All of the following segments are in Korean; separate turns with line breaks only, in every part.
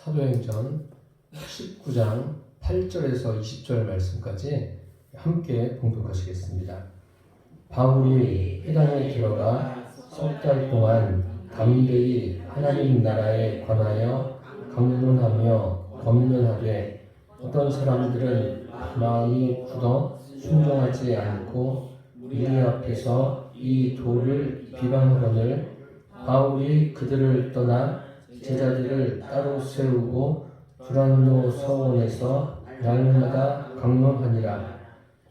사도행전 19장 8절에서 20절 말씀까지 함께 봉독하시겠습니다. 바울이 회당에 들어가 석 달 동안 담대히 하나님 나라에 관하여 강론하며 권면하되 어떤 사람들은 마음이 굳어 순종하지 않고 무리 앞에서 이 도를 비방하거늘 바울이 그들을 떠나 제자들을 따로 세우고 두란노 서원에서 날마다 강론하니라.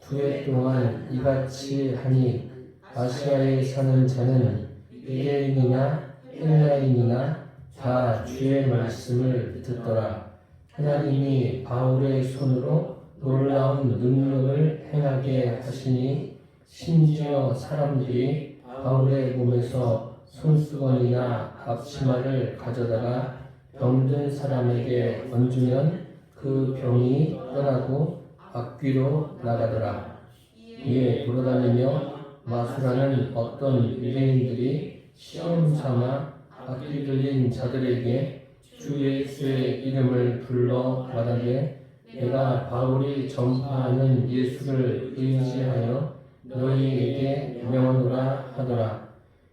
2해 동안 이같이 하니 아시아에 사는 자는 유대인이나 헬라인이나 다 주의 말씀을 듣더라. 하나님이 바울의 손으로 놀라운 능력을 행하게 하시니 심지어 사람들이 바울의 몸에서 손수건이나 앞치마를 가져다가 병든 사람에게 얹으면 그 병이 떠나고 악귀로 나가더라. 이에 돌아다니며 마술하는 어떤 유대인들이 시험 삼아 악귀 들린 자들에게 주 예수의 이름을 불러 말하되 내가 바울이 전파하는 예수를 의지하여 너희에게 명하노라 하더라.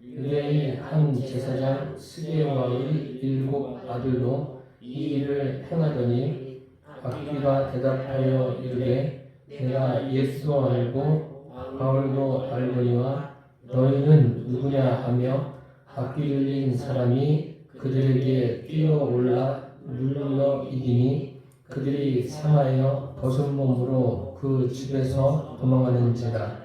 유대인 한 제사장 스게와의 7 아들로 이 일을 행하더니 악귀가 대답하여 이르되 내가 예수 알고 바울도 알거니와 너희는 누구냐 하며 악귀 들린 사람이 그들에게 뛰어올라 눌러 이기니 그들이 상하여 벗은 몸으로 그 집에서 도망하는지라.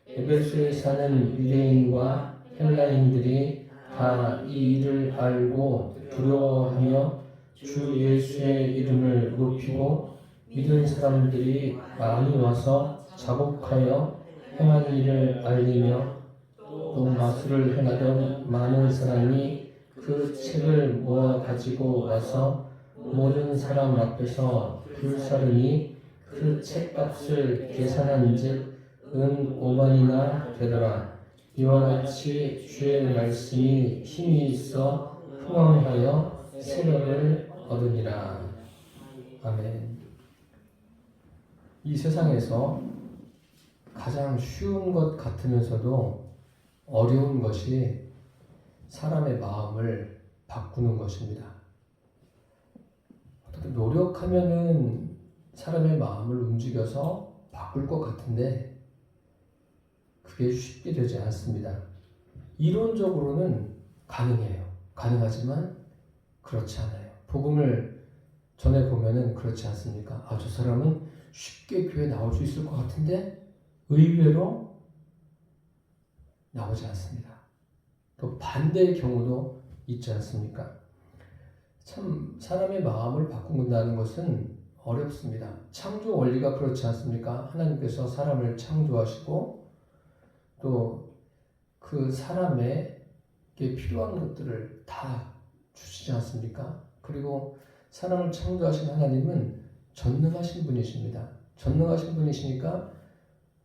에베소에 사는 유대인과 헬라인들이 다 이 일을 알고 두려워하며 주 예수의 이름을 높이고 믿은 사람들이 많이 와서 자복하여 행한 일을 알리며 또 마술을 행하던 많은 사람이 그 책을 모아 가지고 와서 모든 사람 앞에서 불사르니 그 책값을 계산한 즉 은 5만이나 되더라. 이와 같이 주의 말씀이 힘이 있어 흥왕하여 세력을 얻으니라. 아멘. 이 세상에서 가장 쉬운 것 같으면서도 어려운 것이 사람의 마음을 바꾸는 것입니다. 어떻게 노력하면은 사람의 마음을 움직여서 바꿀 것 같은데 그게 쉽게 되지 않습니다. 이론적으로는 가능해요. 가능하지만 그렇지 않아요. 복음을 전해보면은 그렇지 않습니까? 아, 저 사람은 쉽게 교회 나올 수 있을 것 같은데 의외로 나오지 않습니다. 또 반대의 경우도 있지 않습니까? 참 사람의 마음을 바꾼다는 것은 어렵습니다. 창조 원리가 그렇지 않습니까? 하나님께서 사람을 창조하시고 또 그 사람에게 필요한 것들을 다 주시지 않습니까? 그리고 사람을 창조하신 하나님은 전능하신 분이십니다. 전능하신 분이시니까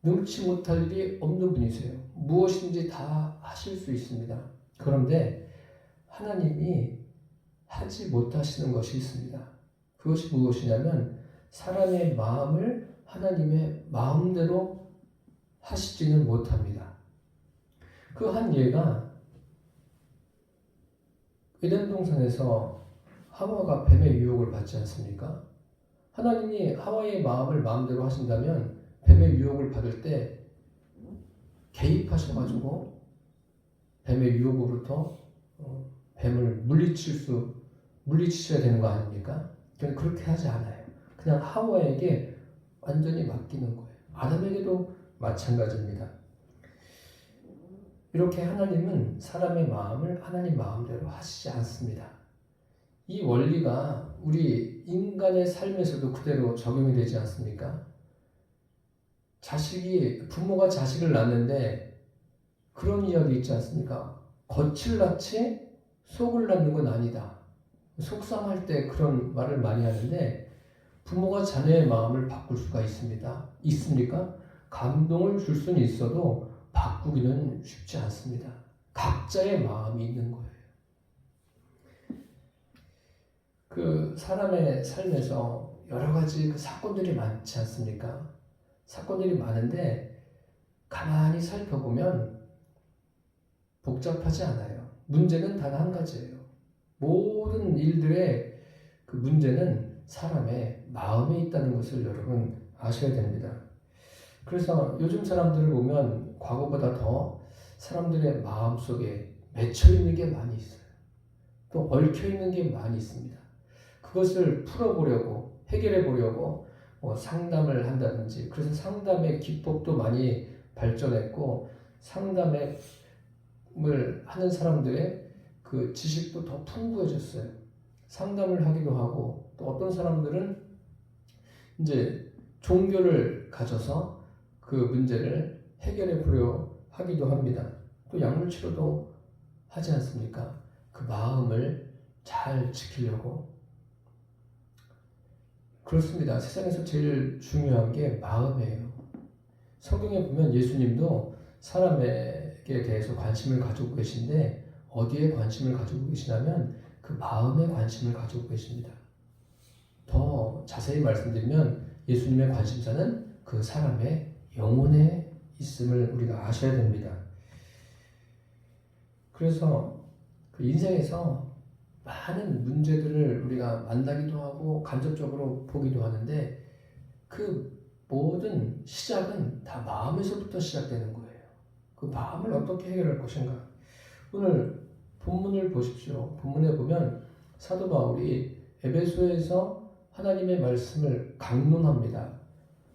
능치 못할 일이 없는 분이세요. 무엇인지 다 하실 수 있습니다. 그런데 하나님이 하지 못하시는 것이 있습니다. 그것이 무엇이냐면 사람의 마음을 하나님의 마음대로 하시지는 못합니다. 그 한 예가 에덴 동산에서 하와가 뱀의 유혹을 받지 않습니까? 하나님이 하와의 마음을 마음대로 하신다면 뱀의 유혹을 받을 때 개입하셔가지고 뱀의 유혹으로부터 뱀을 물리치셔야 되는 거 아닙니까? 그렇게 하지 않아요. 그냥 하와에게 완전히 맡기는 거예요. 아담에게도 마찬가지입니다. 이렇게 하나님은 사람의 마음을 하나님 마음대로 하시지 않습니다. 이 원리가 우리 인간의 삶에서도 그대로 적용이 되지 않습니까? 부모가 자식을 낳는데 그런 이야기 있지 않습니까? 겉을 낳지 속을 낳는 건 아니다. 속상할 때 그런 말을 많이 하는데 부모가 자녀의 마음을 바꿀 수가 있습니다. 있습니까? 감동을 줄 수는 있어도 바꾸기는 쉽지 않습니다. 각자의 마음이 있는 거예요. 그 사람의 삶에서 여러 가지 그 사건들이 많지 않습니까? 사건들이 많은데 가만히 살펴보면 복잡하지 않아요. 문제는 단 한 가지예요. 모든 일들의 그 문제는 사람의 마음에 있다는 것을 여러분 아셔야 됩니다. 그래서 요즘 사람들을 보면 과거보다 더 사람들의 마음속에 맺혀 있는 게 많이 있어요. 또 얽혀 있는 게 많이 있습니다. 그것을 풀어보려고, 해결해 보려고 상담을 한다든지, 그래서 상담의 기법도 많이 발전했고, 상담을 하는 사람들의 그 지식도 더 풍부해졌어요. 상담을 하기도 하고, 또 어떤 사람들은 이제 종교를 가져서 그 문제를 해결해 보려 하기도 합니다. 또 약물 치료도 하지 않습니까? 그 마음을 잘 지키려고. 그렇습니다. 세상에서 제일 중요한 게 마음이에요. 성경에 보면 예수님도 사람에게 대해서 관심을 가지고 계신데 어디에 관심을 가지고 계시냐면 그 마음에 관심을 가지고 계십니다. 더 자세히 말씀드리면 예수님의 관심사는 그 사람의 영혼에 있음을 우리가 아셔야 됩니다. 그래서 그 인생에서 많은 문제들을 우리가 만나기도 하고 간접적으로 보기도 하는데 그 모든 시작은 다 마음에서부터 시작되는 거예요. 그 마음을 어떻게 해결할 것인가. 오늘 본문을 보십시오. 본문에 보면 사도 바울이 에베소에서 하나님의 말씀을 강론합니다.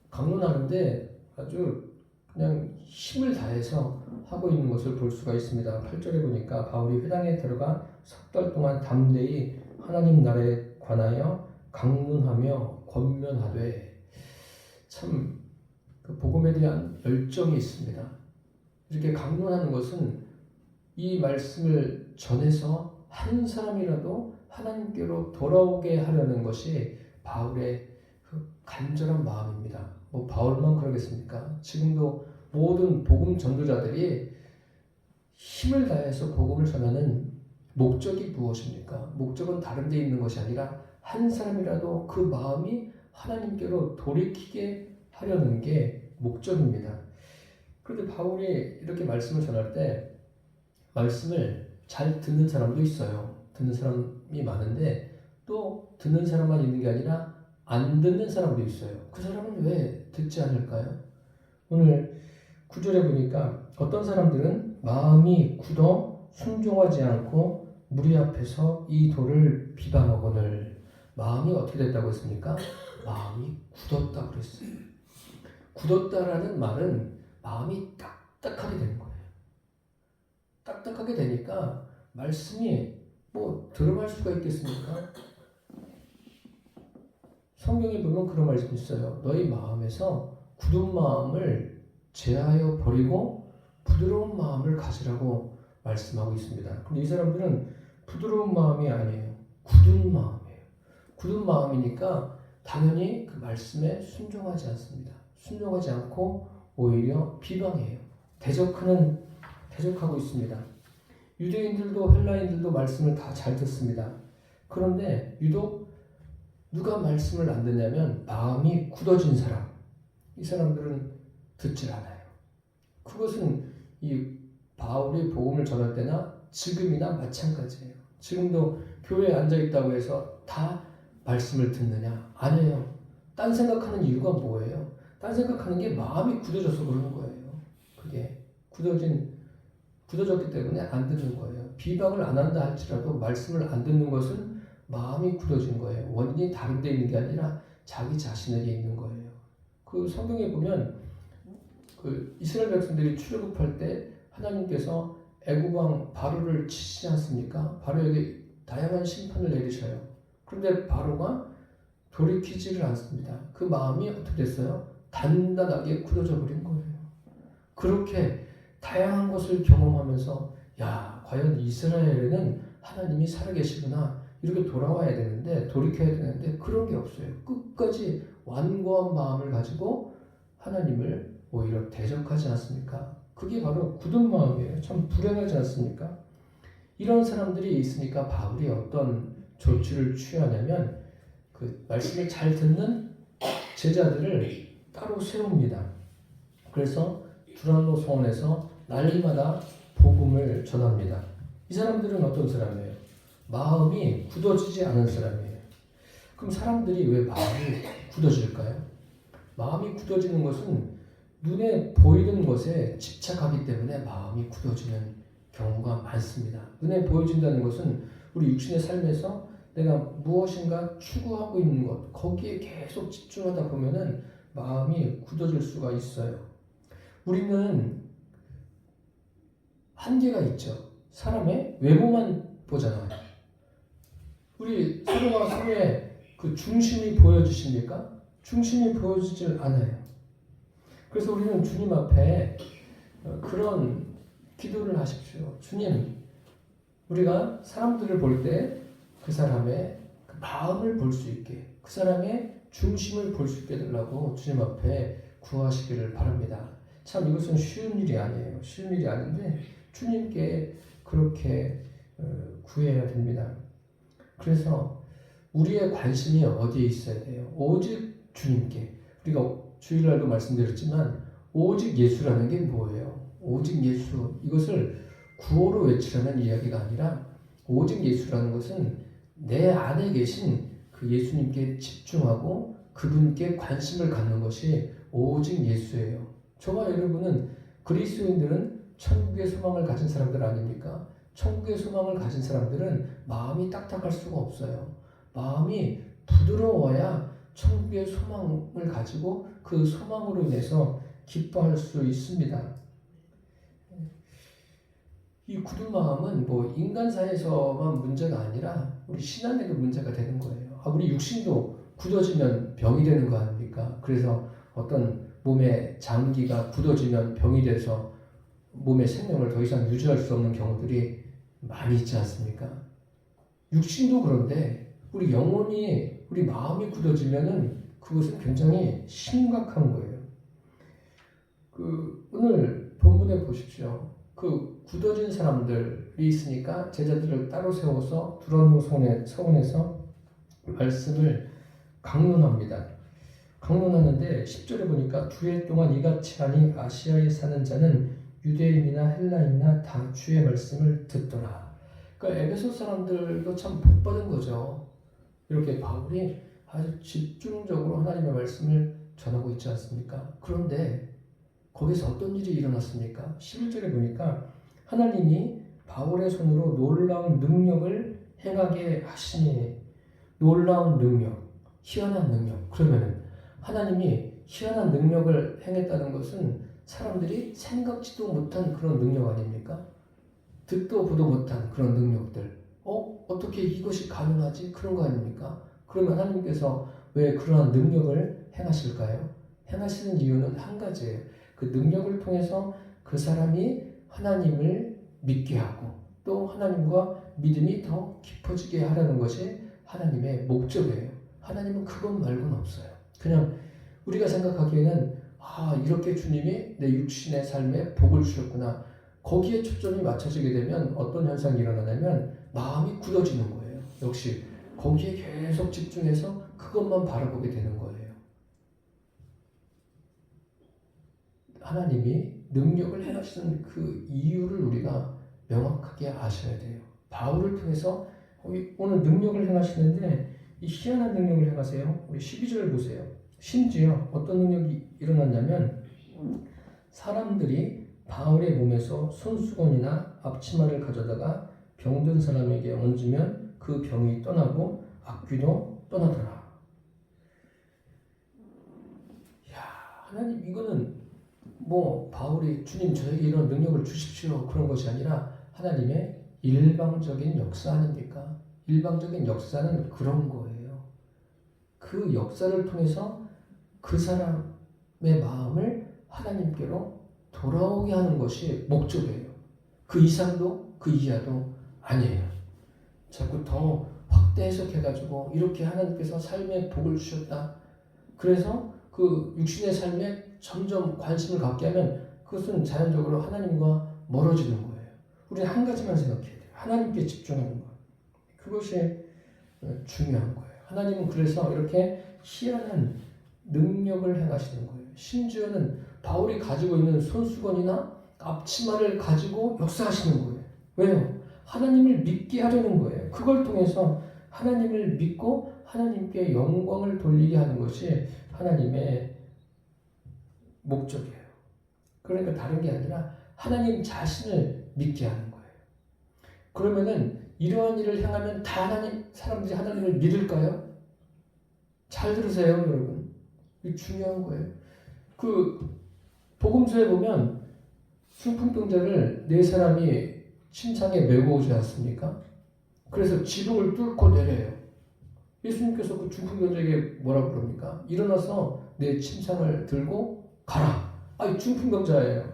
강론하는데 아주 그냥 힘을 다해서 하고 있는 것을 볼 수가 있습니다. 8절에 보니까 바울이 회당에 들어가 석 달 동안 담대히 하나님 나라에 관하여 강론하며 권면하되, 참 그 복음에 대한 열정이 있습니다. 이렇게 강론하는 것은 이 말씀을 전해서 한 사람이라도 하나님께로 돌아오게 하려는 것이 바울의 그 간절한 마음입니다. 뭐 바울만 그러겠습니까? 지금도 모든 복음 전도자들이 힘을 다해서 복음을 전하는 목적이 무엇입니까? 목적은 다른 데 있는 것이 아니라 한 사람이라도 그 마음이 하나님께로 돌이키게 하려는 게 목적입니다. 그런데 바울이 이렇게 말씀을 전할 때 말씀을 잘 듣는 사람도 있어요. 듣는 사람이 많은데 또 듣는 사람만 있는 게 아니라 안 듣는 사람도 있어요. 그 사람은 왜 듣지 않을까요? 오늘 9절에 보니까 어떤 사람들은 마음이 굳어 순종하지 않고 무리 앞에서 이 돌을 비방하거늘. 마음이 어떻게 됐다고 했습니까? 마음이 굳었다고 그랬어요. 굳었다라는 말은 마음이 딱딱하게 되는 거예요. 딱딱하게 되니까 말씀이 뭐 들어갈 수가 있겠습니까? 성경에 보면 그런 말씀이 있어요. 너희 마음에서 굳은 마음을 제하여 버리고 부드러운 마음을 가지라고 말씀하고 있습니다. 근데 이 사람들은 부드러운 마음이 아니에요. 굳은 마음이에요. 굳은 마음이니까 당연히 그 말씀에 순종하지 않습니다. 순종하지 않고 오히려 비방해요. 대적하고 있습니다. 유대인들도 헬라인들도 말씀을 다 잘 듣습니다. 그런데 유독 누가 말씀을 안 듣냐면 마음이 굳어진 사람. 이 사람들은 듣질 않아요. 그것은 이 바울이 복음을 전할 때나 지금이나 마찬가지예요. 지금도 교회에 앉아있다고 해서 다 말씀을 듣느냐? 아니에요. 딴 생각하는 이유가 뭐예요? 딴 생각하는 게 마음이 굳어져서 그러는 거예요. 그게 굳어졌기 때문에 안 듣는 거예요. 비방을 안 한다 할지라도 말씀을 안 듣는 것은 마음이 굳어진 거예요. 원인이 다른 데 있는 게 아니라 자기 자신에게 있는 거예요. 그 성경에 보면 그 이스라엘 백성들이 출애굽할 때 하나님께서 애굽 왕 바로를 치시지 않습니까? 바로에게 다양한 심판을 내리셔요. 그런데 바로가 돌이키지를 않습니다. 그 마음이 어떻게 됐어요? 단단하게 굳어져 버린 거예요. 그렇게 다양한 것을 경험하면서 야, 과연 이스라엘에는 하나님이 살아계시구나. 이렇게 돌아와야 되는데, 돌이켜야 되는데 그런 게 없어요. 끝까지 완고한 마음을 가지고 하나님을 오히려 대적하지 않습니까? 그게 바로 굳은 마음이에요. 참 불행하지 않습니까? 이런 사람들이 있으니까 바울이 어떤 조치를 취하냐면 그 말씀을 잘 듣는 제자들을 따로 세웁니다. 그래서 두란노 소원에서 날마다 복음을 전합니다. 이 사람들은 어떤 사람이에요? 마음이 굳어지지 않은 사람이에요. 그럼 사람들이 왜 마음이 굳어질까요? 마음이 굳어지는 것은 눈에 보이는 것에 집착하기 때문에 마음이 굳어지는 경우가 많습니다. 눈에 보여진다는 것은 우리 육신의 삶에서 내가 무엇인가 추구하고 있는 것, 거기에 계속 집중하다 보면은 마음이 굳어질 수가 있어요. 우리는 한계가 있죠. 사람의 외모만 보잖아요. 우리 서로가 서로의 그 중심이 보여지십니까? 중심이 보여지질 않아요. 그래서 우리는 주님 앞에 그런 기도를 하십시오. 주님, 우리가 사람들을 볼 때 그 사람의 그 마음을 볼 수 있게, 그 사람의 중심을 볼 수 있게 해달라고 주님 앞에 구하시기를 바랍니다. 참 이것은 쉬운 일이 아니에요. 쉬운 일이 아닌데 주님께 그렇게 구해야 됩니다. 그래서 우리의 관심이 어디에 있어야 돼요? 오직 주님께. 우리가 주일날도 말씀드렸지만 오직 예수라는 게 뭐예요? 오직 예수. 이것을 구호로 외치라는 이야기가 아니라 오직 예수라는 것은 내 안에 계신 그 예수님께 집중하고 그분께 관심을 갖는 것이 오직 예수예요. 저와 여러분은 그리스도인들은 천국의 소망을 가진 사람들 아닙니까? 천국의 소망을 가진 사람들은 마음이 딱딱할 수가 없어요. 마음이 부드러워야 천국의 소망을 가지고 그 소망으로 인해서 기뻐할 수 있습니다. 이 굳은 마음은 뭐 인간사에서만 문제가 아니라 우리 신앙에도 문제가 되는 거예요. 우리 육신도 굳어지면 병이 되는 거 아닙니까? 그래서 어떤 몸의 장기가 굳어지면 병이 돼서 몸의 생명을 더 이상 유지할 수 없는 경우들이 많이 있지 않습니까? 육신도 그런데 우리 영혼이, 우리 마음이 굳어지면은 그것은 굉장히 심각한 거예요. 오늘 본문에 보십시오. 그 굳어진 사람들이 있으니까 제자들을 따로 세워서 두란노 서원에서 말씀을 강론합니다. 강론하는데 10절에 보니까 2해 동안 이같이 하니 아시아에 사는 자는 유대인이나 헬라인이나 다 주의 말씀을 듣더라. 그러니까 에베소 사람들도 참 복받은 거죠. 이렇게 바울이 아주 집중적으로 하나님의 말씀을 전하고 있지 않습니까? 그런데 거기서 어떤 일이 일어났습니까? 11절에 보니까 하나님이 바울의 손으로 놀라운 능력을 행하게 하시니, 놀라운 능력, 희한한 능력. 그러면은 하나님이 희한한 능력을 행했다는 것은 사람들이 생각지도 못한 그런 능력 아닙니까? 듣도 보도 못한 그런 능력들. 어떻게 이것이 가능하지? 그런 거 아닙니까? 그러면 하나님께서 왜 그러한 능력을 행하실까요? 행하시는 이유는 한 가지예요. 그 능력을 통해서 그 사람이 하나님을 믿게 하고 또 하나님과 믿음이 더 깊어지게 하려는 것이 하나님의 목적이에요. 하나님은 그것 말고는 없어요. 그냥 우리가 생각하기에는 이렇게 주님이 내 육신의 삶에 복을 주셨구나. 거기에 초점이 맞춰지게 되면 어떤 현상이 일어나냐면 마음이 굳어지는 거예요. 역시 거기에 계속 집중해서 그것만 바라보게 되는 거예요. 하나님이 능력을 행하시는 그 이유를 우리가 명확하게 아셔야 돼요. 바울을 통해서 오늘 능력을 행하시는데 이 희한한 능력을 행하세요. 우리 12절을 보세요. 심지어 어떤 능력이 일어났냐면 사람들이 바울의 몸에서 손수건이나 앞치마를 가져다가 병든 사람에게 얹으면 그 병이 떠나고 악귀도 떠나더라. 하나님, 이거는 바울이 주님 저에게 이런 능력을 주십시오 그런 것이 아니라 하나님의 일방적인 역사 아닙니까? 일방적인 역사는 그런 거예요. 그 역사를 통해서 그 사람의 마음을 하나님께로 돌아오게 하는 것이 목적이에요. 그 이상도 그 이하도 아니에요. 자꾸 더 확대 해석해가지고 이렇게 하나님께서 삶에 복을 주셨다. 그래서 그 육신의 삶에 점점 관심을 갖게 하면 그것은 자연적으로 하나님과 멀어지는 거예요. 우리는 한 가지만 생각해야 돼요. 하나님께 집중하는 것. 그것이 중요한 거예요. 하나님은 그래서 이렇게 희한한 능력을 행하시는 거예요. 심지어는 바울이 가지고 있는 손수건이나 앞치마를 가지고 역사하시는 거예요. 왜요? 하나님을 믿게 하려는 거예요. 그걸 통해서 하나님을 믿고 하나님께 영광을 돌리게 하는 것이 하나님의 목적이에요. 그러니까 다른 게 아니라 하나님 자신을 믿게 하는 거예요. 그러면은 이러한 일을 행하면 다 사람들이 하나님을 믿을까요? 잘 들으세요, 여러분. 이게 중요한 거예요. 그 복음서에 보면 순풍병자를 네 사람이 침상에 메고 오지 않습니까? 그래서 지붕을 뚫고 내려요. 예수님께서 그 중풍병자에게 뭐라 그럽니까? 일어나서 내 침상을 들고 가라. 아니, 중풍병자예요.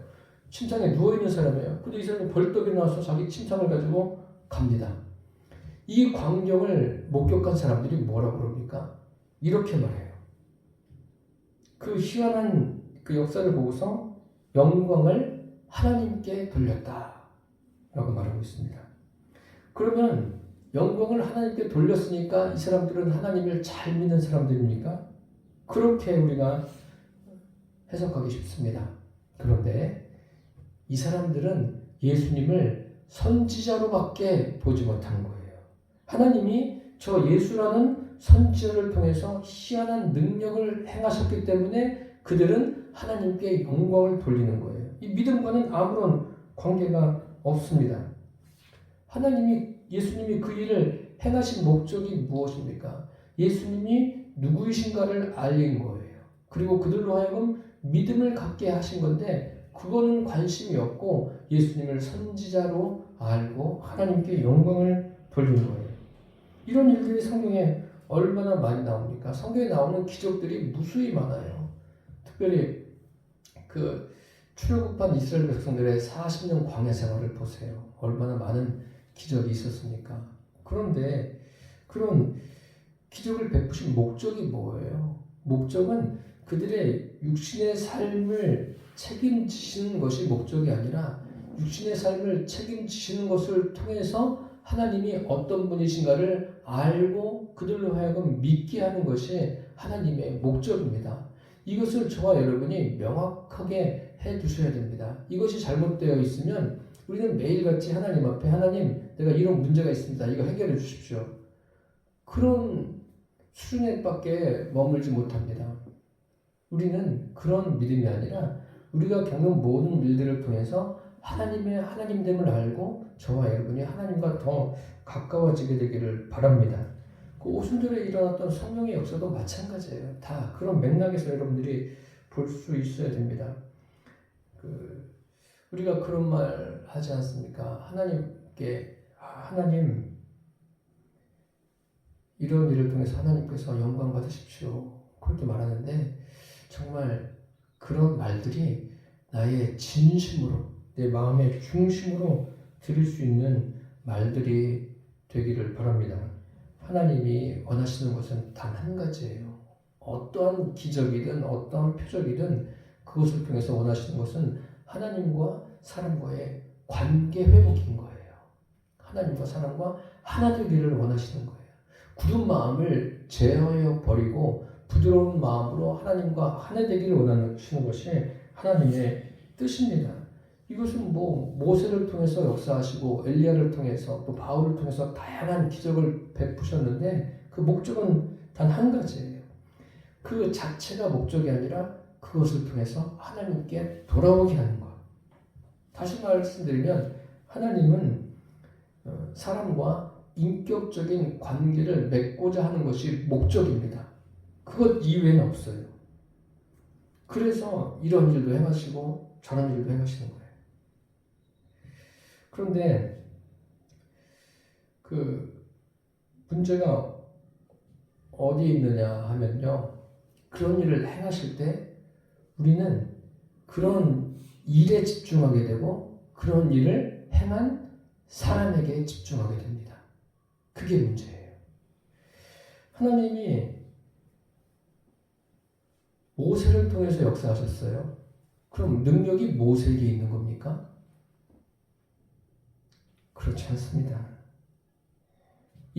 침상에 누워있는 사람이에요. 근데 이 사람이 벌떡 일어나서 자기 침상을 가지고 갑니다. 이 광경을 목격한 사람들이 뭐라 그럽니까? 이렇게 말해요. 그 희한한 그 역사를 보고서 영광을 하나님께 돌렸다 라고 말하고 있습니다. 그러면 영광을 하나님께 돌렸으니까 이 사람들은 하나님을 잘 믿는 사람들입니까? 그렇게 우리가 해석하기 쉽습니다. 그런데 이 사람들은 예수님을 선지자로밖에 보지 못한 거예요. 하나님이 저 예수라는 선지자를 통해서 희한한 능력을 행하셨기 때문에 그들은 하나님께 영광을 돌리는 거예요. 이 믿음과는 아무런 관계가 없습니다. 예수님이 그 일을 행하신 목적이 무엇입니까? 예수님이 누구이신가를 알린 거예요. 그리고 그들로 하여금 믿음을 갖게 하신 건데 그거는 관심이 없고 예수님을 선지자로 알고 하나님께 영광을 돌린 거예요. 이런 일들이 성경에 얼마나 많이 나옵니까? 성경에 나오는 기적들이 무수히 많아요. 특별히 그 출애굽한 이스라엘 백성들의 40년 광야 생활을 보세요. 얼마나 많은 기적이 있었습니까? 그런데 그런 기적을 베푸신 목적이 뭐예요? 목적은 그들의 육신의 삶을 책임지시는 것이 목적이 아니라 육신의 삶을 책임지시는 것을 통해서 하나님이 어떤 분이신가를 알고 그들로 하여금 믿게 하는 것이 하나님의 목적입니다. 이것을 저와 여러분이 명확하게 해 두셔야 됩니다. 이것이 잘못되어 있으면 우리는 매일같이 하나님 앞에 하나님 내가 이런 문제가 있습니다. 이거 해결해 주십시오. 그런 수준에밖에 머물지 못합니다. 우리는 그런 믿음이 아니라 우리가 겪는 모든 일들을 통해서 하나님의 하나님됨을 알고 저와 여러분이 하나님과 더 가까워지게 되기를 바랍니다. 그 오순절에 일어났던 성령의 역사도 마찬가지예요. 다 그런 맥락에서 여러분들이 볼 수 있어야 됩니다. 우리가 그런 말 하지 않습니까? 하나님께 하나님 이런 일을 통해서 하나님께서 영광 받으십시오. 그렇게 말하는데 정말 그런 말들이 나의 진심으로 내 마음의 중심으로 들을 수 있는 말들이 되기를 바랍니다. 하나님이 원하시는 것은 단 한 가지예요. 어떠한 기적이든 어떠한 표적이든 그것을 통해서 원하시는 것은 하나님과 사람과의 관계 회복인 거예요. 하나님과 사람과 하나 되기를 원하시는 거예요. 굳은 마음을 제어해 버리고 부드러운 마음으로 하나님과 하나 되기를 원하시는 것이 하나님의 뜻입니다. 이것은 모세를 통해서 역사하시고 엘리야를 통해서 또 바울을 통해서 다양한 기적을 베푸셨는데 그 목적은 단 한 가지예요. 그 자체가 목적이 아니라 그것을 통해서 하나님께 돌아오게 하는 것. 다시 말씀드리면 하나님은 사람과 인격적인 관계를 맺고자 하는 것이 목적입니다. 그것 이외에는 없어요. 그래서 이런 일도 행하시고 저런 일도 행하시는 거예요. 그런데 그 문제가 어디에 있느냐 하면요. 그런 일을 행하실 때 우리는 그런 일에 집중하게 되고 그런 일을 행한 사람에게 집중하게 됩니다. 그게 문제예요. 하나님이 모세를 통해서 역사하셨어요. 그럼 능력이 모세에게 있는 겁니까? 그렇지 않습니다.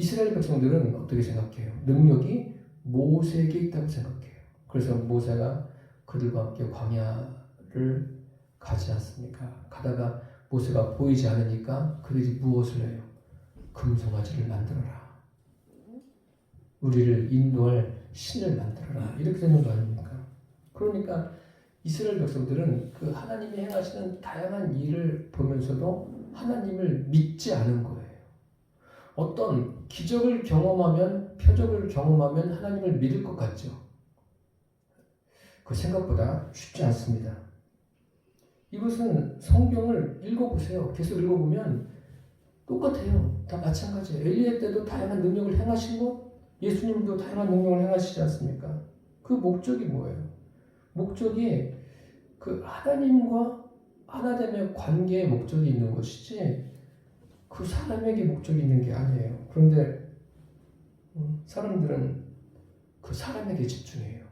이스라엘 백성들은 어떻게 생각해요? 능력이 모세에게 있다고 생각해요. 그래서 모세가 그들과 함께 광야를 가지 않습니까? 가다가 모세가 보이지 않으니까 그들이 무엇을 해요? 금송아지를 만들어라. 우리를 인도할 신을 만들어라. 이렇게 되는 거 아닙니까? 그러니까 이스라엘 백성들은 그 하나님이 행하시는 다양한 일을 보면서도 하나님을 믿지 않은 거예요. 어떤 기적을 경험하면, 표적을 경험하면 하나님을 믿을 것 같죠? 그 생각보다 쉽지 않습니다. 이것은 성경을 읽어보세요. 계속 읽어보면 똑같아요. 다 마찬가지예요. 엘리야 때도 다양한 능력을 행하신 것, 예수님도 다양한 능력을 행하시지 않습니까? 그 목적이 뭐예요? 목적이 그 하나님과 하나됨의 관계의 목적이 있는 것이지 그 사람에게 목적이 있는 게 아니에요. 그런데 사람들은 그 사람에게 집중해요.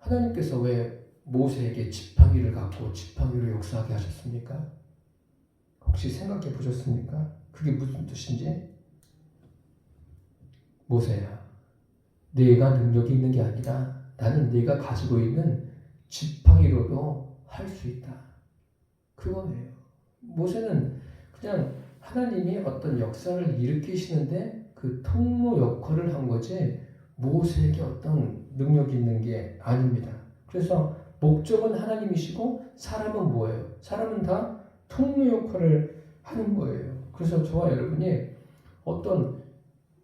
하나님께서 왜 모세에게 지팡이를 갖고 지팡이로 역사하게 하셨습니까? 혹시 생각해 보셨습니까? 그게 무슨 뜻인지? 모세야, 네가 능력이 있는 게 아니라 나는 네가 가지고 있는 지팡이로도 할 수 있다. 그거예요. 모세는 그냥 하나님이 어떤 역사를 일으키시는데 그 통로 역할을 한 거지 모세에게 어떤 능력이 있는 게 아닙니다. 그래서 목적은 하나님이시고 사람은 뭐예요? 사람은 다 통로 역할을 하는 거예요. 그래서 저와 여러분이 어떤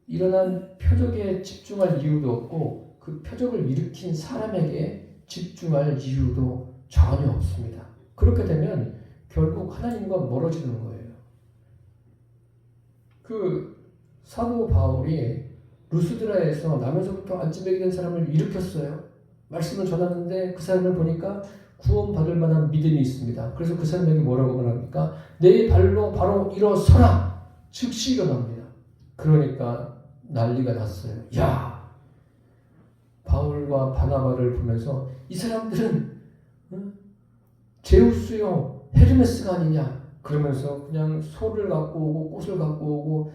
일어난 표적에 집중할 이유도 없고 그 표적을 일으킨 사람에게 집중할 이유도 전혀 없습니다. 그렇게 되면 결국 하나님과 멀어지는 거예요. 그 사도 바울이 루스드라에서 나면서부터 안찌배기 된 사람을 일으켰어요. 말씀을 전하는데 그 사람을 보니까 구원받을 만한 믿음이 있습니다. 그래서 그 사람에게 뭐라고 말합니까? 내 발로 바로 일어서라! 즉시 일어납니다. 그러니까 난리가 났어요. 야! 바울과 바나바를 보면서 이 사람들은 제우스요 헤르메스가 아니냐 그러면서 그냥 소를 갖고 오고 꽃을 갖고 오고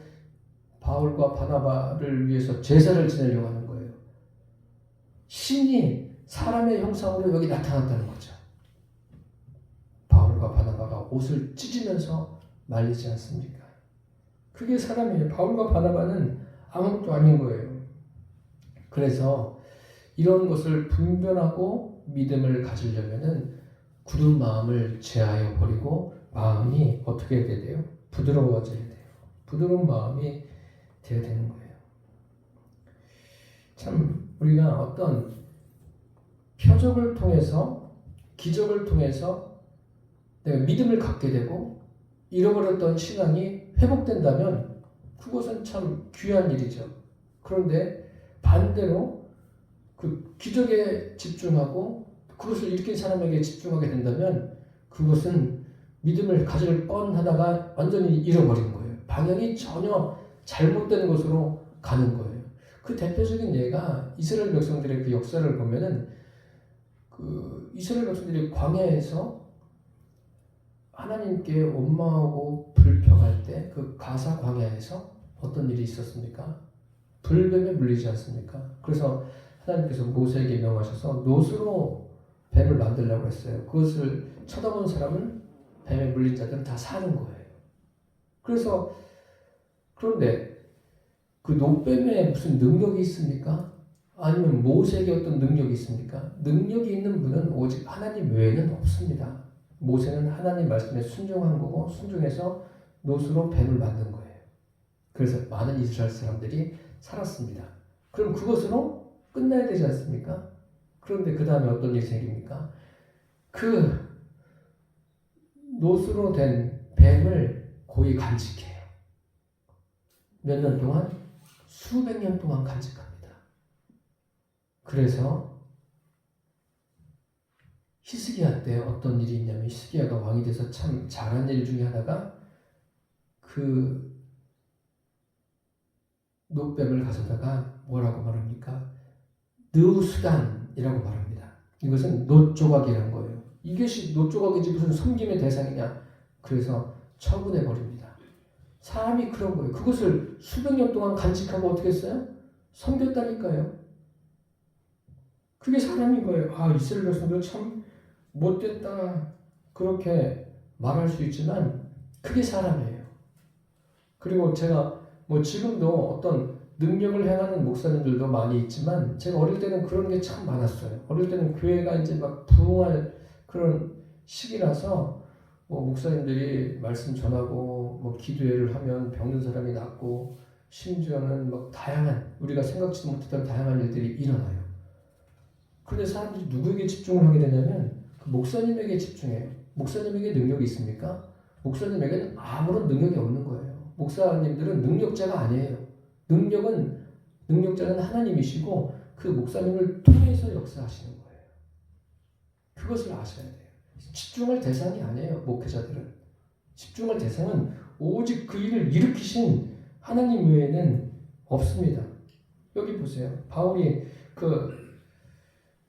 바울과 바나바를 위해서 제사를 지내려고 하는 거예요. 신이 사람의 형상으로 여기 나타났다는 거죠. 바울과 바나바가 옷을 찢으면서 말리지 않습니까? 그게 사람이에요. 바울과 바나바는 아무것도 아닌 거예요. 그래서 이런 것을 분별하고 믿음을 가지려면은 굳은 마음을 제하여 버리고 마음이 어떻게 돼야 돼요? 부드러워져야 돼요. 부드러운 마음이 돼야 되는 거예요. 참 우리가 어떤 표적을 통해서 기적을 통해서 내가 믿음을 갖게 되고 잃어버렸던 신앙이 회복된다면 그것은 참 귀한 일이죠. 그런데 반대로 그 기적에 집중하고 그것을 일으킨 사람에게 집중하게 된다면 그것은 믿음을 가질 뻔하다가 완전히 잃어버린 거예요. 방향이 전혀 잘못된 곳으로 가는 거예요. 그 대표적인 예가 이스라엘 백성들의 그 역사를 보면은 그 이스라엘 백성들이 광야에서 하나님께 원망하고 불평할 때 그 가사 광야에서 어떤 일이 있었습니까? 불뱀에 물리지 않습니까? 그래서 하나님께서 모세에게 명하셔서 놋으로 뱀을 만들려고 했어요. 그것을 쳐다본 사람은 뱀에 물린 자들은 다 사는 거예요. 그래서 그런데 그 놋뱀에 무슨 능력이 있습니까? 아니면 모세에게 어떤 능력이 있습니까? 능력이 있는 분은 오직 하나님 외에는 없습니다. 모세는 하나님 말씀에 순종한 거고 순종해서 놋으로 뱀을 만든 거예요. 그래서 많은 이스라엘 사람들이 살았습니다. 그럼 그것으로 끝나야 되지 않습니까? 그런데 그 다음에 어떤 일이 생깁니까? 그 놋으로 된 뱀을 고이 간직해요. 몇 년 동안? 수백 년 동안 간직합니다. 그래서 히스기야 때 어떤 일이 있냐면 히스기야가 왕이 돼서 참 잘한 일 중에 하나가 그 놋뱀을 가져다가 뭐라고 말합니까? 느우수단이라고 말합니다. 이것은 놋조각이라는 거예요. 이것이 놋조각이지 무슨 섬김의 대상이냐? 그래서 처분해 버립니다. 사람이 그런 거예요. 그것을 수백 년 동안 간직하고 어떻게 했어요? 섬겼다니까요. 그게 사람인 거예요. 아, 이스라엘 백성들 참 못됐다. 그렇게 말할 수 있지만 그게 사람이에요. 그리고 제가 뭐 지금도 어떤 능력을 행하는 목사님들도 많이 있지만 제가 어릴 때는 그런 게 참 많았어요. 어릴 때는 교회가 이제 막 부흥할 그런 시기라서 뭐 목사님들이 말씀 전하고 뭐 기도회를 하면 병든 사람이 낫고 심지어는 막 다양한 우리가 생각지도 못했던 다양한 일들이 일어나요. 그런데 사람들이 누구에게 집중을 하게 되냐면 그 목사님에게 집중해요. 목사님에게 능력이 있습니까? 목사님에게는 아무런 능력이 없는 거예요. 목사님들은 능력자가 아니에요. 능력자는 하나님이시고 그 목사님을 통해서 역사하시는 거예요. 그것을 아셔야 돼요. 집중할 대상이 아니에요. 목회자들은. 집중할 대상은 오직 그 일을 일으키신 하나님 외에는 없습니다. 여기 보세요. 바울이 그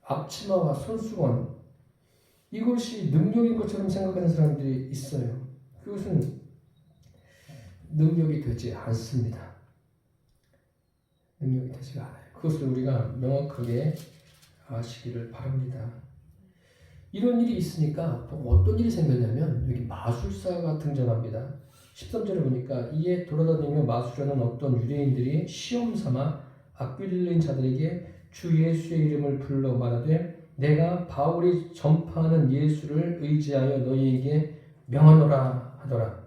앞치마와 손수건 이것이 능력인 것처럼 생각하는 사람들이 있어요. 그것은 능력이 되지 않습니다. 능력이 되지가 않아요. 그것을 우리가 명확하게 아시기를 바랍니다. 이런 일이 있으니까 또 어떤 일이 생겼냐면 여기 마술사가 등장합니다. 13절에 보니까 이에 돌아다니며 마술하는 어떤 유대인들이 시험 삼아 악귀들린 자들에게 주 예수의 이름을 불러 말하되 내가 바울이 전파하는 예수를 의지하여 너희에게 명하노라 하더라.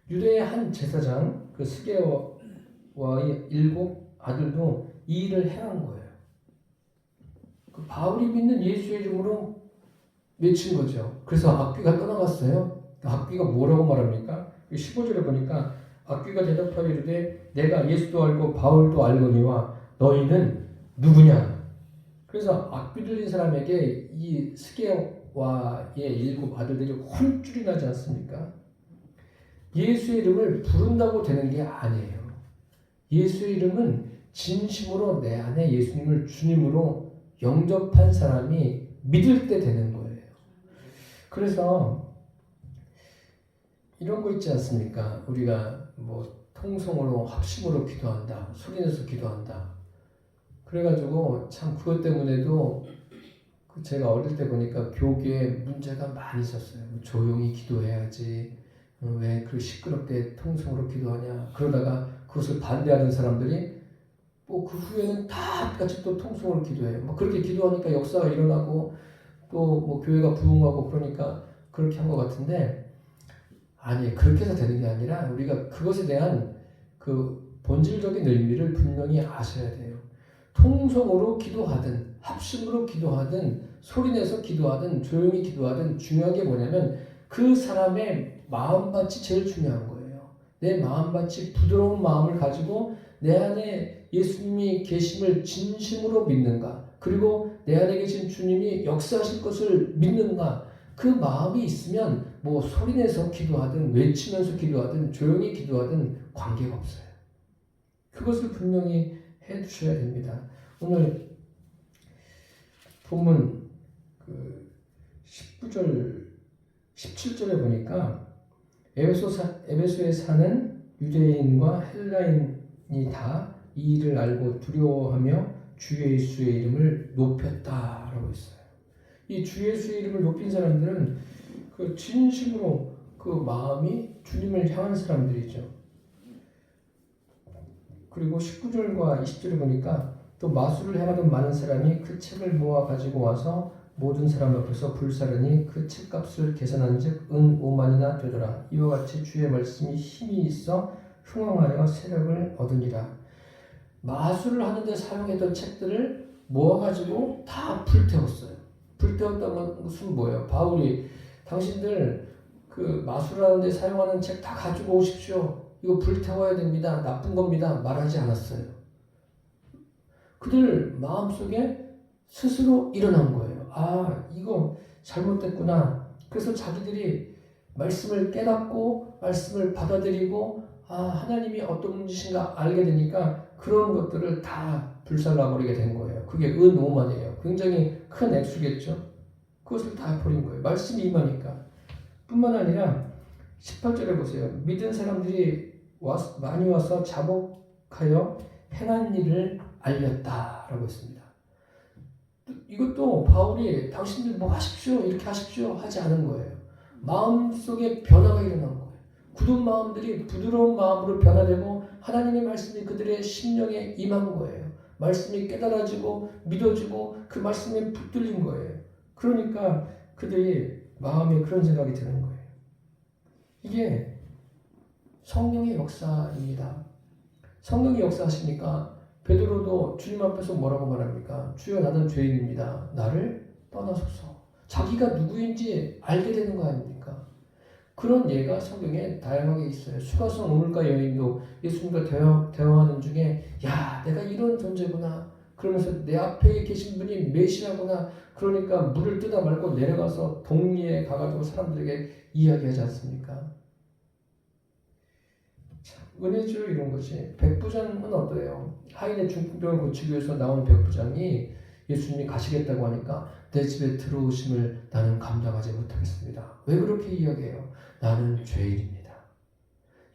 유대의 한 제사장 그 스게와의 7 아들도 이 일을 행한 거예요. 그 바울이 믿는 예수의 이름으로 외친 거죠. 그래서 악귀가 떠나갔어요. 악귀가 뭐라고 말합니까? 15절에 보니까 악귀가 대답하여 이르되 내가 예수도 알고 바울도 알거니와 너희는 누구냐? 그래서 악귀 들린 사람에게 이 스게와의 7 아들들이 혼쭐이 나지 않습니까? 예수의 이름을 부른다고 되는 게 아니에요. 예수의 이름은 진심으로 내 안에 예수님을 주님으로 영접한 사람이 믿을 때 되는 거예요. 그래서 이런 거 있지 않습니까? 우리가 뭐 통성으로 합심으로 기도한다, 소리내서 기도한다. 그래가지고 참 그것 때문에도 제가 어릴 때 보니까 교계에 문제가 많이 있었어요. 조용히 기도해야지. 왜 그 시끄럽게 통성으로 기도하냐. 그러다가 그것을 반대하는 사람들이 뭐 그 후에는 다 같이 또 통성으로 기도해요. 뭐 그렇게 기도하니까 역사가 일어나고 또 뭐 교회가 부흥하고 그러니까 그렇게 한 것 같은데 아니 그렇게 해서 되는 게 아니라 우리가 그것에 대한 그 본질적인 의미를 분명히 아셔야 돼요. 통성으로 기도하든 합심으로 기도하든 소리내서 기도하든 조용히 기도하든 중요한 게 뭐냐면 그 사람의 마음밭이 제일 중요한 거예요. 내 마음밭이 부드러운 마음을 가지고 내 안에 예수님이 계심을 진심으로 믿는가 그리고 내 안에 계신 주님이 역사하실 것을 믿는가 그 마음이 있으면 뭐 소리내서 기도하든 외치면서 기도하든 조용히 기도하든 관계가 없어요. 그것을 분명히 해 두셔야 됩니다. 오늘 본문 19절 17절에 보니까 에베소에 사는 유대인과 헬라인이 다 이 일을 알고 두려워하며 주 예수의 이름을 높였다라고 했어요. 이 주 예수의 이름을 높인 사람들은 그 진심으로 그 마음이 주님을 향한 사람들이죠. 그리고 19절과 20절을 보니까 또 마술을 행하던 많은 사람이 그 책을 모아 가지고 와서 모든 사람 앞에서 불사르니 그 책값을 계산한즉 은 5만이나 되더라. 이와 같이 주의 말씀이 힘이 있어 흥황하여 세력을 얻으니라. 마술을 하는데 사용했던 책들을 모아가지고 다 불태웠어요. 불태웠다는 것은 뭐예요? 바울이 당신들 그 마술하는데 사용하는 책 다 가지고 오십시오. 이거 불태워야 됩니다. 나쁜 겁니다. 말하지 않았어요. 그들 마음속에 스스로 일어난 거예요. 아, 이거 잘못됐구나. 그래서 자기들이 말씀을 깨닫고 말씀을 받아들이고 하나님이 어떤 분이신가 알게 되니까 그런 것들을 다 불살라버리게 된 거예요. 그게 은 5만이에요. 굉장히 큰 액수겠죠. 그것을 다 버린 거예요. 말씀이 임하니까. 뿐만 아니라 18절에 보세요. 믿은 사람들이 많이 와서 자복하여 행한 일을 알렸다라고 했습니다. 이것도 바울이 당신들 뭐 하십시오 이렇게 하십시오 하지 않은 거예요. 마음속에 변화가 일어난 거예요. 굳은 마음들이 부드러운 마음으로 변화되고 하나님의 말씀이 그들의 심령에 임한 거예요. 말씀이 깨달아지고 믿어지고 그 말씀에 붙들린 거예요. 그러니까 그들이 마음에 그런 생각이 드는 거예요. 이게 성령의 역사입니다. 성령이 역사하시니까 베드로도 주님 앞에서 뭐라고 말합니까? 주여 나는 죄인입니다. 나를 떠나소서. 자기가 누구인지 알게 되는 거 아닙니까? 그런 예가 성경에 다양하게 있어요. 수가성 우물가 여인도 예수님과 대화하는 중에 야 내가 이런 존재구나. 그러면서 내 앞에 계신 분이 메시아구나. 그러니까 물을 뜨다 말고 내려가서 동리에 가가지고 사람들에게 이야기하지 않습니까? 참, 은혜죠 이런 것이. 백부장은 어때요? 하인의 중풍병을 고치기 위해서 나온 백부장이 예수님이 가시겠다고 하니까 내 집에 들어오심을 나는 감당하지 못하겠습니다. 왜 그렇게 이야기해요? 나는 죄인입니다.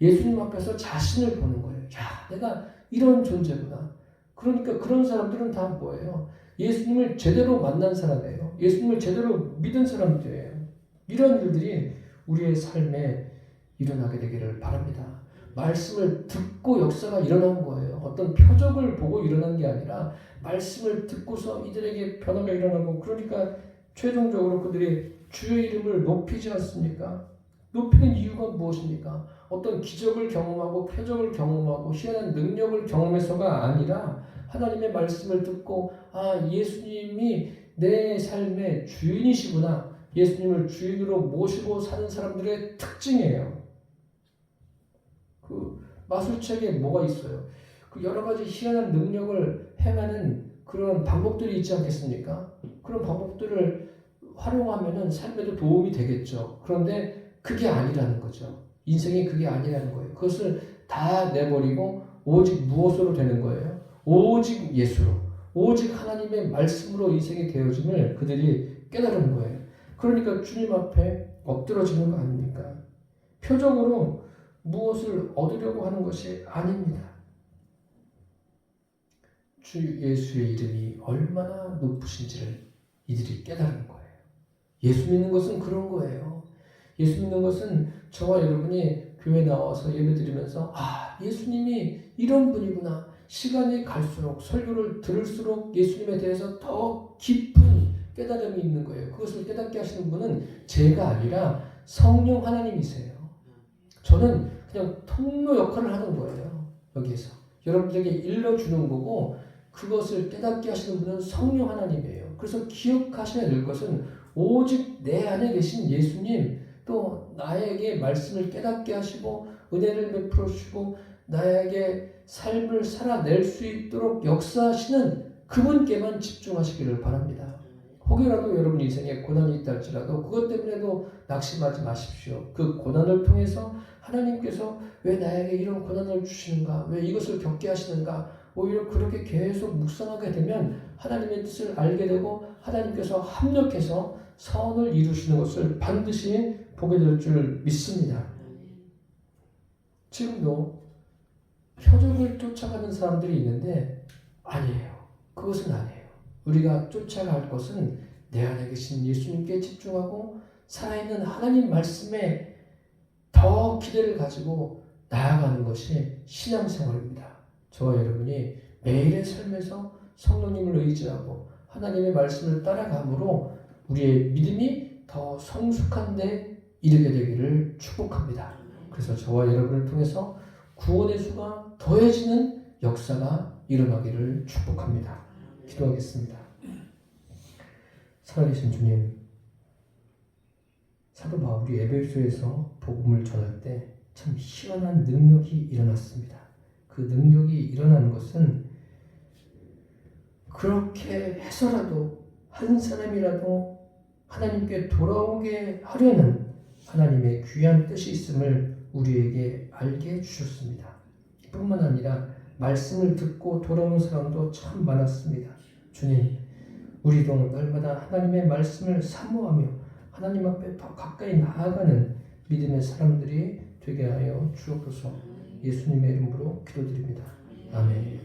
예수님 앞에서 자신을 보는 거예요. 야, 내가 이런 존재구나. 그러니까 그런 사람들은 다 뭐예요? 예수님을 제대로 만난 사람이에요. 예수님을 제대로 믿은 사람들이에요. 이런 일들이 우리의 삶에 일어나게 되기를 바랍니다. 말씀을 듣고 역사가 일어난 거예요. 어떤 표적을 보고 일어난 게 아니라 말씀을 듣고서 이들에게 변화가 일어나고 그러니까 최종적으로 그들이 주의 이름을 높이지 않습니까? 높이는 이유가 무엇입니까? 어떤 기적을 경험하고 표적을 경험하고 희한한 능력을 경험해서가 아니라 하나님의 말씀을 듣고 아 예수님이 내 삶의 주인이시구나. 예수님을 주인으로 모시고 사는 사람들의 특징이에요. 그 마술책에 뭐가 있어요? 그 여러 가지 희한한 능력을 행하는 그런 방법들이 있지 않겠습니까? 그런 방법들을 활용하면은 삶에도 도움이 되겠죠. 그런데 그게 아니라는 거죠. 인생이 그게 아니라는 거예요. 그것을 다 내버리고 오직 무엇으로 되는 거예요? 오직 예수로, 오직 하나님의 말씀으로 인생이 되어짐을 그들이 깨달은 거예요. 그러니까 주님 앞에 엎드러지는 거 아닙니까? 표적으로 무엇을 얻으려고 하는 것이 아닙니다. 주 예수의 이름이 얼마나 높으신지를 이들이 깨달은 거예요. 예수 믿는 것은 그런 거예요. 예수 믿는 것은 저와 여러분이 교회 나와서 예배드리면서 아 예수님이 이런 분이구나. 시간이 갈수록 설교를 들을수록 예수님에 대해서 더 깊은 깨달음이 있는 거예요. 그것을 깨닫게 하시는 분은 제가 아니라 성령 하나님이세요. 저는 그냥 통로 역할을 하는 거예요. 여기에서 여러분들에게 일러주는 거고 그것을 깨닫게 하시는 분은 성령 하나님이에요. 그래서 기억하셔야 될 것은 오직 내 안에 계신 예수님 또 나에게 말씀을 깨닫게 하시고 은혜를 베풀어 주시고 나에게 삶을 살아낼 수 있도록 역사하시는 그분께만 집중하시기를 바랍니다. 혹여라도 여러분 인생에 고난이 있다 할지라도 그것 때문에도 낙심하지 마십시오. 그 고난을 통해서 하나님께서 왜 나에게 이런 고난을 주시는가? 왜 이것을 겪게 하시는가? 오히려 그렇게 계속 묵상하게 되면 하나님의 뜻을 알게 되고 하나님께서 합력해서 선을 이루시는 것을 반드시 보게 될 줄 믿습니다. 지금도 표적을 쫓아가는 사람들이 있는데 아니에요. 그것은 아니에요. 우리가 쫓아갈 것은 내 안에 계신 예수님께 집중하고 살아있는 하나님 말씀에 더 기대를 가지고 나아가는 것이 신앙생활입니다. 저와 여러분이 매일의 삶에서 성령님을 의지하고 하나님의 말씀을 따라감으로 우리의 믿음이 더 성숙한 데 이르게 되기를 축복합니다. 그래서 저와 여러분을 통해서 구원의 수가 더해지는 역사가 일어나기를 축복합니다. 기도하겠습니다. 살아계신 주님, 사도 바울이 에베소에서 복음을 전할 때 참 희한한 능력이 일어났습니다. 그 능력이 일어나는 것은 그렇게 해서라도 한 사람이라도 하나님께 돌아오게 하려는 하나님의 귀한 뜻이 있음을 우리에게 알게 해주셨습니다. 뿐만 아니라 말씀을 듣고 돌아오는 사람도 참 많았습니다. 주님, 우리도 날마다 하나님의 말씀을 사모하며 하나님 앞에 더 가까이 나아가는 믿음의 사람들이 되게 하여 주옵소서. 예수님의 이름으로 기도드립니다. 아멘.